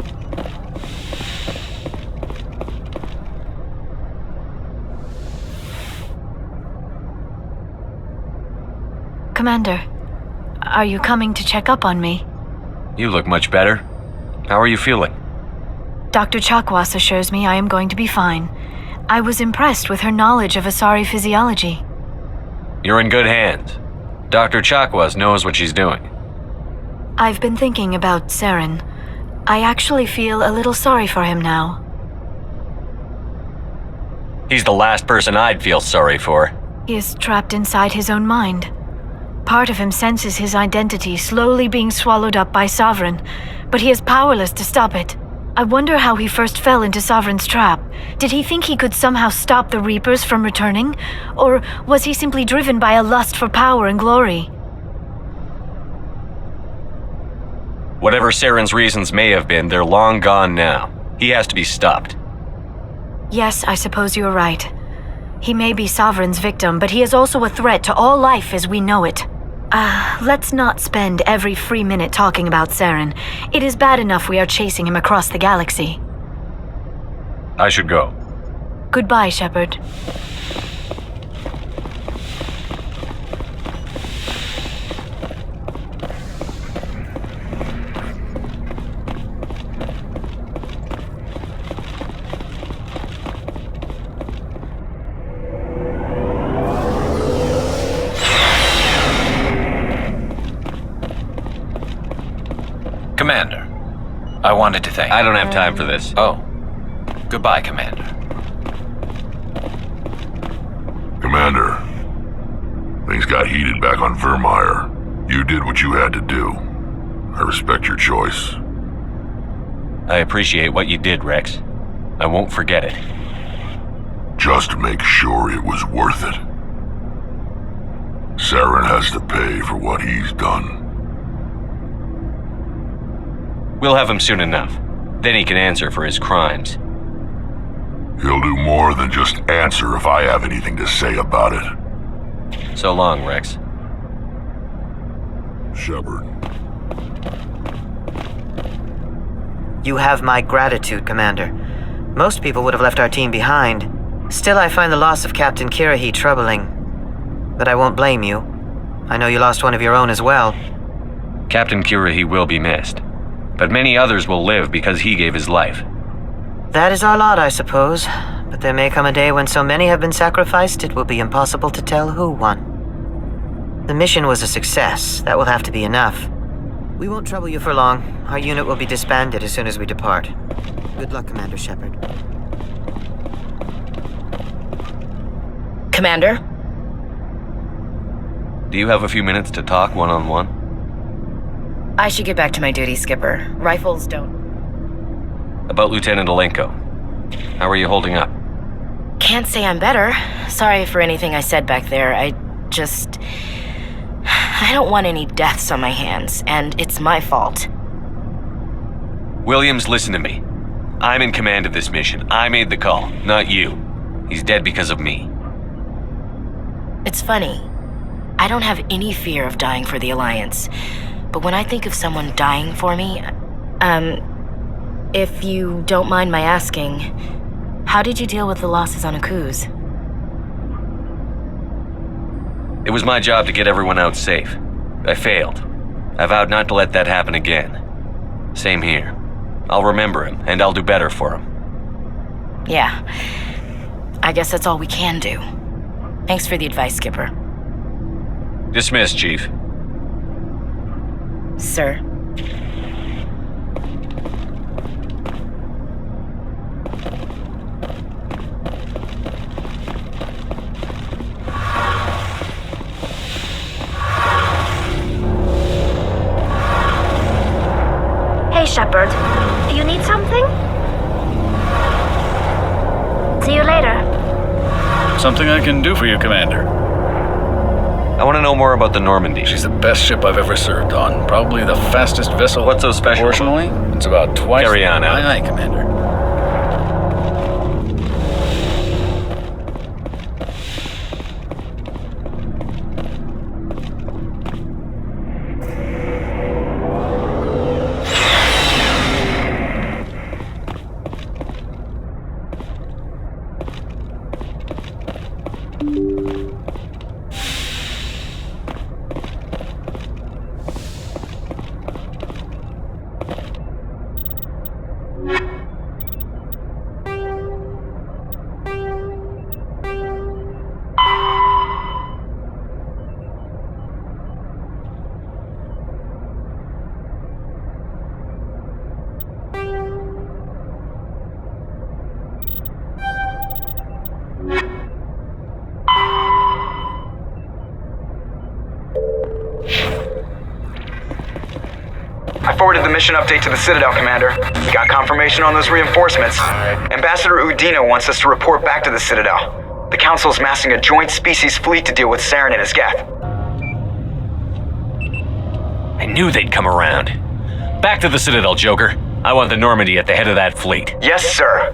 Commander, are you coming to check up on me? You look much better. How are you feeling? Dr. Chakwas assures me I am going to be fine. I was impressed with her knowledge of Asari physiology. You're in good hands. Dr. Chakwas knows what she's doing. I've been thinking about Saren. I actually feel a little sorry for him now. He's the last person I'd feel sorry for. He is trapped inside his own mind. Part of him senses his identity slowly being swallowed up by Sovereign, but he is powerless to stop it. I wonder how he first fell into Sovereign's trap. Did he think he could somehow stop the Reapers from returning? Or was he simply driven by a lust for power and glory? Whatever Saren's reasons may have been, they're long gone now. He has to be stopped. Yes, I suppose you're right. He may be Sovereign's victim, but he is also a threat to all life as we know it. Let's not spend every free minute talking about Saren. It is bad enough we are chasing him across the galaxy. I should go. Goodbye, Shepard. Commander, I wanted to thank you. I don't have time for this. Oh. Goodbye, Commander. Commander, things got heated back on Vermeer. You did what you had to do. I respect your choice. I appreciate what you did, Rex. I won't forget it. Just make sure it was worth it. Saren has to pay for what he's done. We'll have him soon enough. Then he can answer for his crimes. He'll do more than just answer if I have anything to say about it. So long, Rex. Shepard. You have my gratitude, Commander. Most people would have left our team behind. Still, I find the loss of Captain Kirahi troubling. But I won't blame you. I know you lost one of your own as well. Captain Kirahi will be missed, but many others will live because he gave his life. That is our lot, I suppose. But there may come a day when so many have been sacrificed, it will be impossible to tell who won. The mission was a success. That will have to be enough. We won't trouble you for long. Our unit will be disbanded as soon as we depart. Good luck, Commander Shepard. Commander? Do you have a few minutes to talk one-on-one? I should get back to my duty, Skipper. Rifles don't... About Lieutenant Alenko. How are you holding up? Can't say I'm better. Sorry for anything I said back there. I don't want any deaths on my hands, and it's my fault. Williams, listen to me. I'm in command of this mission. I made the call, not you. He's dead because of me. It's funny. I don't have any fear of dying for the Alliance. But when I think of someone dying for me, if you don't mind my asking, how did you deal with the losses on Akuz? It was my job to get everyone out safe. I failed. I vowed not to let that happen again. Same here. I'll remember him, and I'll do better for him. Yeah. I guess that's all we can do. Thanks for the advice, Skipper. Dismissed, Chief. Sir. Hey, Shepard. You need something? See you later. Something I can do for you, Commander. I want to know more about the Normandy. She's the best ship I've ever served on. Probably the fastest vessel. What's so special? Proportionally, it's about twice. Carry on out. Aye, aye, Commander. I forwarded the mission update to the Citadel, Commander. We got confirmation on those reinforcements. Ambassador Udina wants us to report back to the Citadel. The Council's massing a joint species fleet to deal with Saren and his Geth. I knew they'd come around. Back to the Citadel, Joker. I want the Normandy at the head of that fleet. Yes, sir.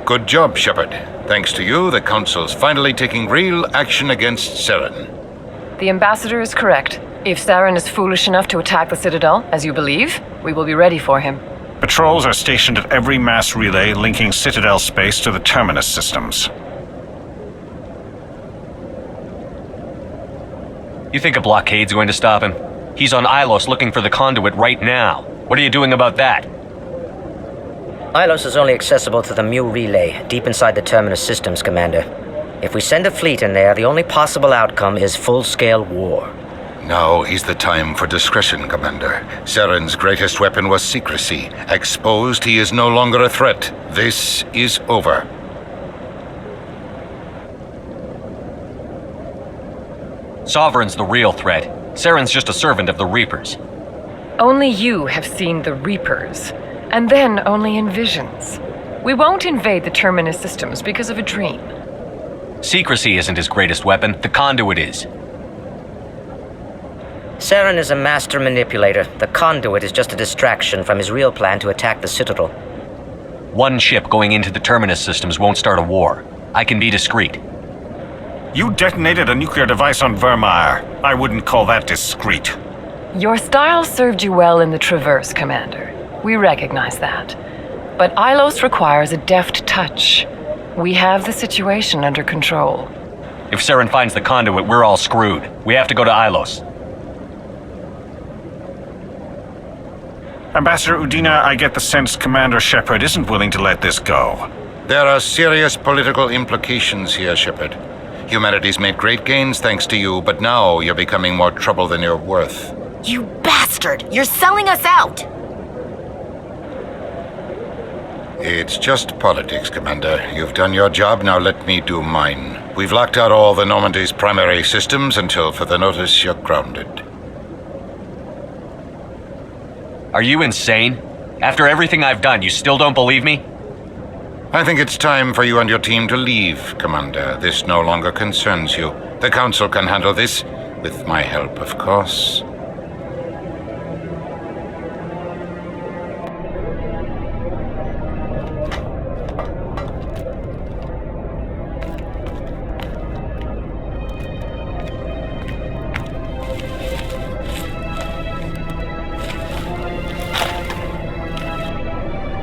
Good job, Shepard. Thanks to you, the Council's finally taking real action against Saren. The Ambassador is correct. If Saren is foolish enough to attack the Citadel, as you believe, we will be ready for him. Patrols are stationed at every mass relay linking Citadel space to the Terminus systems. You think a blockade's going to stop him? He's on Ilos looking for the conduit right now. What are you doing about that? Ilos is only accessible to the Mu relay, deep inside the Terminus systems, Commander. If we send a fleet in there, the only possible outcome is full-scale war. Now is the time for discretion, Commander. Saren's greatest weapon was secrecy. Exposed, he is no longer a threat. This is over. Sovereign's the real threat. Saren's just a servant of the Reapers. Only you have seen the Reapers. And then only in visions. We won't invade the Terminus systems because of a dream. Secrecy isn't his greatest weapon, the conduit is. Saren is a master manipulator. The conduit is just a distraction from his real plan to attack the Citadel. One ship going into the Terminus systems won't start a war. I can be discreet. You detonated a nuclear device on Vermeer. I wouldn't call that discreet. Your style served you well in the Traverse, Commander. We recognize that. But Ilos requires a deft touch. We have the situation under control. If Saren finds the conduit, we're all screwed. We have to go to Ilos. Ambassador Udina, I get the sense Commander Shepard isn't willing to let this go. There are serious political implications here, Shepard. Humanity's made great gains thanks to you, but now you're becoming more trouble than you're worth. You bastard! You're selling us out! It's just politics, Commander. You've done your job, now let me do mine. We've locked out all the Normandy's primary systems until further notice you're grounded. Are you insane? After everything I've done, you still don't believe me? I think it's time for you and your team to leave, Commander. This no longer concerns you. The Council can handle this, with my help, of course.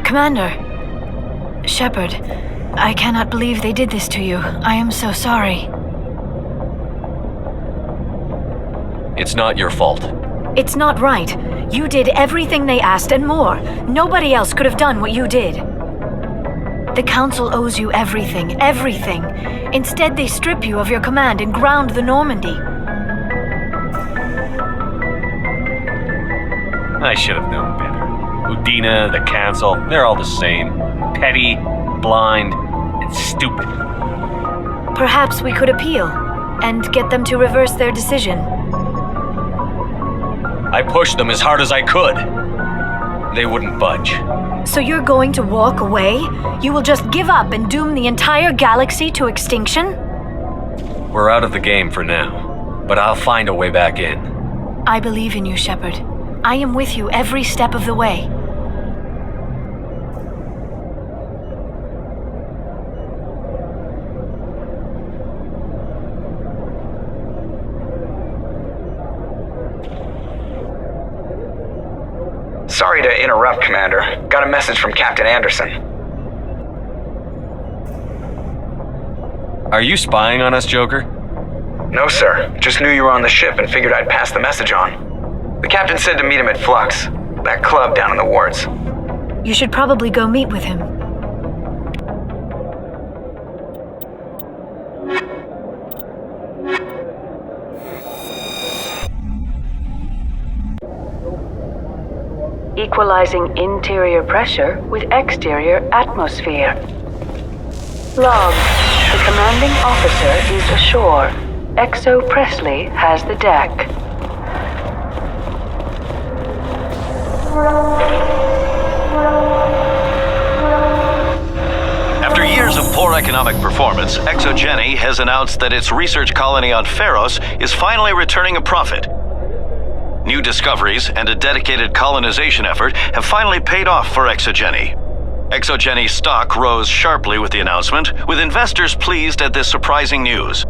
Commander. Shepard, I cannot believe they did this to you. I am so sorry. It's not your fault. It's not right. You did everything they asked and more. Nobody else could have done what you did. The Council owes you everything, everything. Instead, they strip you of your command and ground the Normandy. I should have known better. Udina, the Council, they're all the same. Petty, blind, and stupid. Perhaps we could appeal and get them to reverse their decision. I pushed them as hard as I could. They wouldn't budge. So you're going to walk away? You will just give up and doom the entire galaxy to extinction? We're out of the game for now, but I'll find a way back in. I believe in you, Shepard. I am with you every step of the way. Sorry to interrupt, Commander. Got a message from Captain Anderson. Are you spying on us, Joker? No, sir. Just knew you were on the ship and figured I'd pass the message on. The captain said to meet him at Flux, that club down in the wards. You should probably go meet with him. Equalizing interior pressure with exterior atmosphere. Log. The commanding officer is ashore. Exo Presley has the deck. After years of poor economic performance, ExoGeni has announced that its research colony on Pharos is finally returning a profit. New discoveries and a dedicated colonization effort have finally paid off for ExoGeni. ExoGeni's stock rose sharply with the announcement, with investors pleased at this surprising news.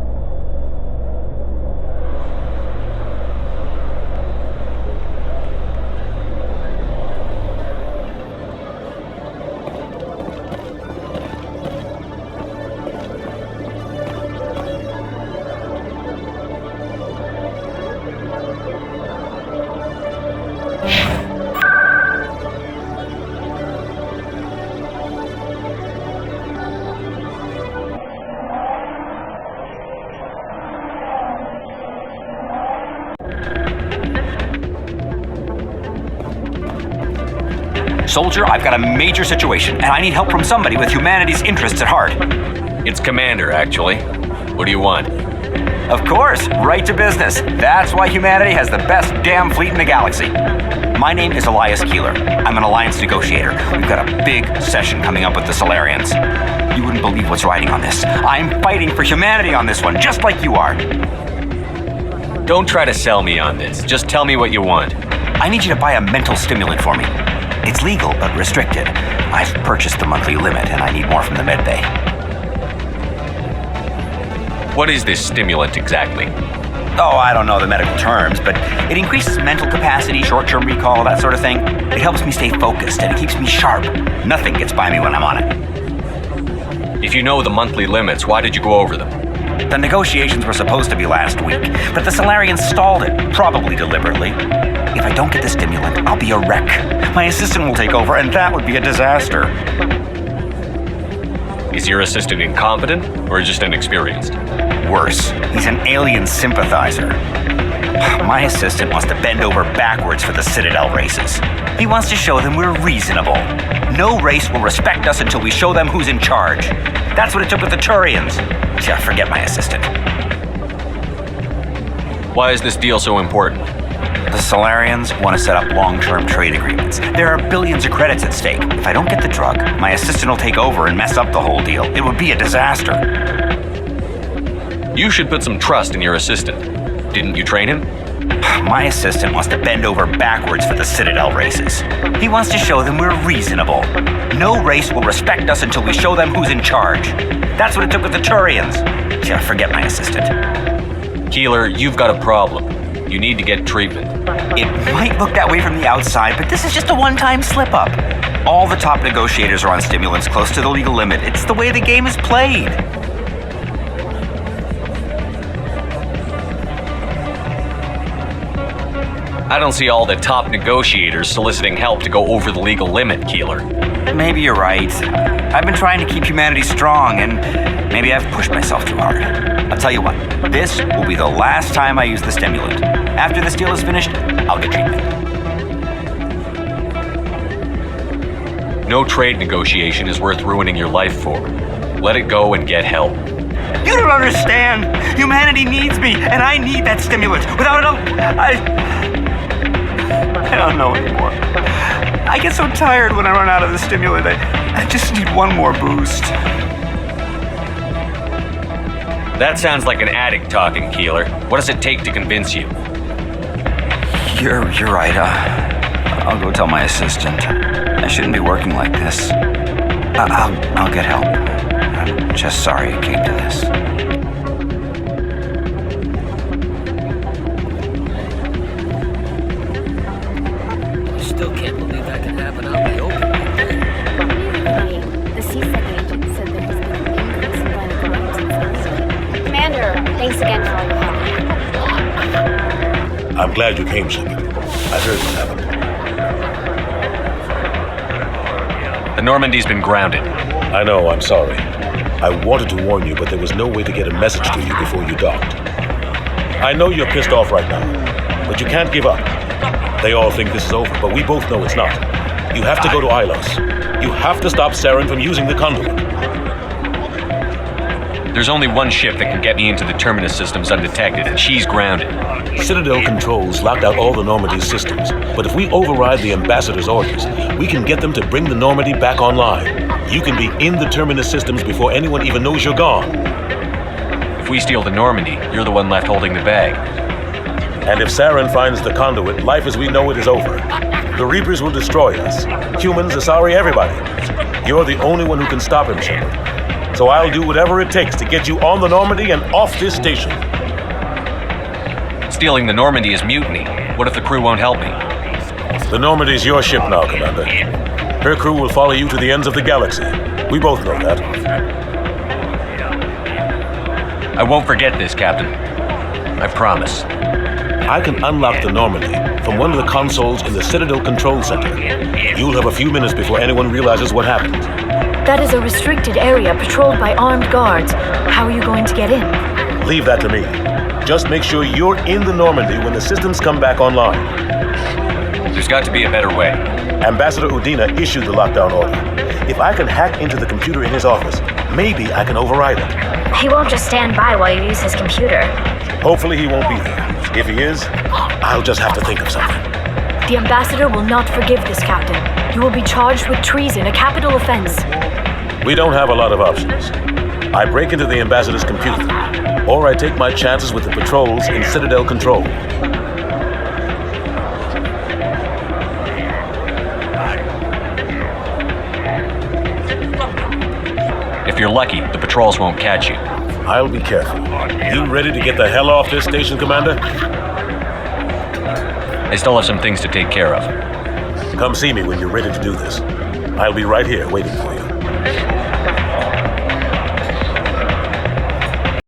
Soldier, I've got a major situation, and I need help from somebody with humanity's interests at heart. It's Commander, actually. What do you want? Of course, right to business. That's why humanity has the best damn fleet in the galaxy. My name is Elias Keeler. I'm an alliance negotiator. We've got a big session coming up with the Solarians. You wouldn't believe what's riding on this. I'm fighting for humanity on this one, just like you are. Don't try to sell me on this. Just tell me what you want. I need you to buy a mental stimulant for me. It's legal, but restricted. I've purchased the monthly limit, and I need more from the medbay. What is this stimulant exactly? Oh, I don't know the medical terms, but it increases mental capacity, short-term recall, that sort of thing. It helps me stay focused, and it keeps me sharp. Nothing gets by me when I'm on it. If you know the monthly limits, why did you go over them? The negotiations were supposed to be last week, but the Solarians stalled it, probably deliberately. If I don't get the stimulant, I'll be a wreck. My assistant will take over, and that would be a disaster. Is your assistant incompetent, or just inexperienced? Worse, he's an alien sympathizer. My assistant wants to bend over backwards for the Citadel races. He wants to show them we're reasonable. No race will respect us until we show them who's in charge. That's what it took with the Turians. Yeah, forget my assistant. Why is this deal so important? The Solarians want to set up long-term trade agreements. There are billions of credits at stake. If I don't get the drug, my assistant will take over and mess up the whole deal. It would be a disaster. You should put some trust in your assistant. Didn't you train him? My assistant wants to bend over backwards for the Citadel races. He wants to show them we're reasonable. No race will respect us until we show them who's in charge. That's what it took with the Turians. Yeah, forget my assistant. Keeler, you've got a problem. You need to get treatment. It might look that way from the outside, but this is just a one-time slip-up. All the top negotiators are on stimulants close to the legal limit. It's the way the game is played. I don't see all the top negotiators soliciting help to go over the legal limit, Keeler. Maybe you're right. I've been trying to keep humanity strong, and maybe I've pushed myself too hard. I'll tell you what, this will be the last time I use the stimulant. After this deal is finished, I'll get treatment. No trade negotiation is worth ruining your life for. Let it go and get help. You don't understand! Humanity needs me, and I need that stimulant. Without it, I don't know anymore. I get so tired when I run out of the stimulant. I just need one more boost. That sounds like an addict talking, Keeler. What does it take to convince you? You're right. I'll go tell my assistant. I shouldn't be working like this. I'll get help. I'm just sorry it came to this. Still can't believe that can happen out in the open. The CSEC agent said there has been an increase in violent. Commander, thanks again for all your help. I'm glad you came, Shepard. I heard what happened. The Normandy's been grounded. I know, I'm sorry. I wanted to warn you, but there was no way to get a message to you before you docked. I know you're pissed off right now, but you can't give up. They all think this is over, but we both know it's not. You have to go to Ilos. You have to stop Saren from using the conduit. There's only one ship that can get me into the Terminus systems undetected, and she's grounded. Citadel controls locked out all the Normandy's systems, but if we override the Ambassador's orders, we can get them to bring the Normandy back online. You can be in the Terminus systems before anyone even knows you're gone. If we steal the Normandy, you're the one left holding the bag. And if Saren finds the conduit, life as we know it is over. The Reapers will destroy us. Humans, Asari, everybody. You're the only one who can stop him, Shepard. So I'll do whatever it takes to get you on the Normandy and off this station. Stealing the Normandy is mutiny. What if the crew won't help me? The Normandy's your ship now, Commander. Her crew will follow you to the ends of the galaxy. We both know that. I won't forget this, Captain. I promise. I can unlock the Normandy from one of the consoles in the Citadel Control Center. You'll have a few minutes before anyone realizes what happened. That is a restricted area patrolled by armed guards. How are you going to get in? Leave that to me. Just make sure you're in the Normandy when the systems come back online. There's got to be a better way. Ambassador Udina issued the lockdown order. If I can hack into the computer in his office, maybe I can override it. He won't just stand by while you use his computer. Hopefully he won't be there. If he is, I'll just have to think of something. The ambassador will not forgive this, Captain. You will be charged with treason, a capital offense. We don't have a lot of options. I break into the ambassador's computer, or I take my chances with the patrols in Citadel Control. If you're lucky, the patrols won't catch you. I'll be careful. You ready to get the hell off this station, Commander? I still have some things to take care of. Come see me when you're ready to do this. I'll be right here waiting for you.